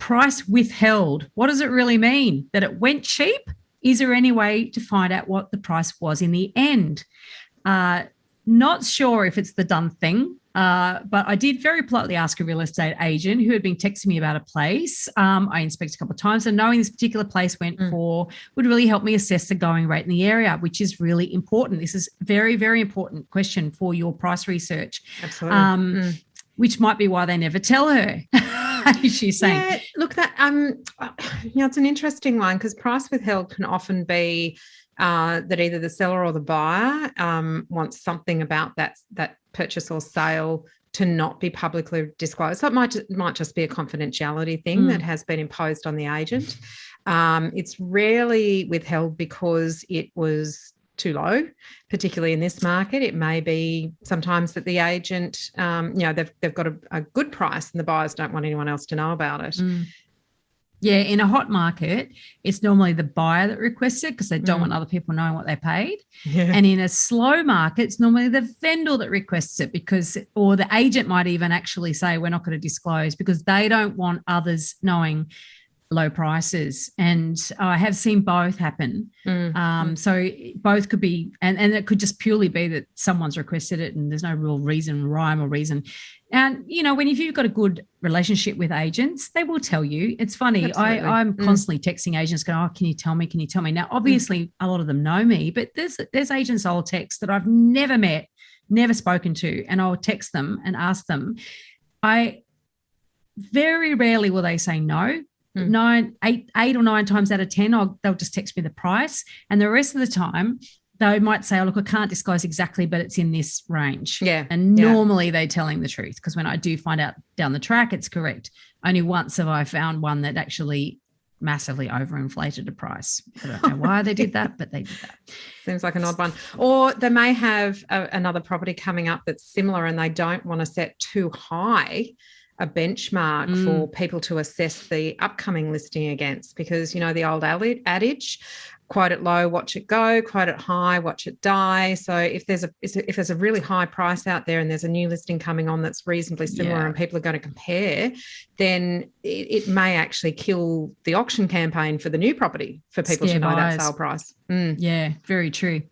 price withheld. What does it really mean? That it went cheap? Is there any way to find out what the price was in the end? Not sure if it's the done thing, but I did very politely ask a real estate agent who had been texting me about a place. I inspected a couple of times, and knowing this particular place went for would really help me assess the going rate in the area, which is really important. This is a very, very important question for your price research. Absolutely. Which might be why they never tell her. She's saying, yeah, look, that it's an interesting one, because price withheld can often be that either the seller or the buyer wants something about that purchase or sale to not be publicly disclosed. So it might just be a confidentiality thing that has been imposed on the agent. It's rarely withheld because it was too low, particularly in this market. It may be sometimes that the agent, they've got a good price and the buyers don't want anyone else to know about it. Yeah, in a hot market, it's normally the buyer that requests it because they don't want other people knowing what they paid. Yeah. And in a slow market, it's normally the vendor that requests it or the agent might even actually say, we're not going to disclose, because they don't want others knowing low prices. And I have seen both happen. So both could be, and it could just purely be that someone's requested it and there's no real rhyme or reason. And, if you've got a good relationship with agents, they will tell you. It's funny. I'm constantly texting agents going, oh, can you tell me? Can you tell me? Now, obviously, a lot of them know me, but there's agents I'll text that I've never met, never spoken to, and I'll text them and ask them. Very rarely will they say no. 8 or 9 times out of 10, they'll just text me the price. And the rest of the time, they might say, oh, look, I can't disclose exactly, but it's in this range. Yeah. And normally they're telling the truth, because when I do find out down the track, it's correct. Only once have I found one that actually massively overinflated a price. I don't know why they did that, but they did that. Seems like an odd one. Or they may have another property coming up that's similar and they don't want to set too high a benchmark for people to assess the upcoming listing against, because, the old adage, quote it low, watch it go, quote it high, watch it die. So if there's a really high price out there and there's a new listing coming on that's reasonably similar and people are going to compare, then it may actually kill the auction campaign for the new property for people to know that sale price. Yeah, very true.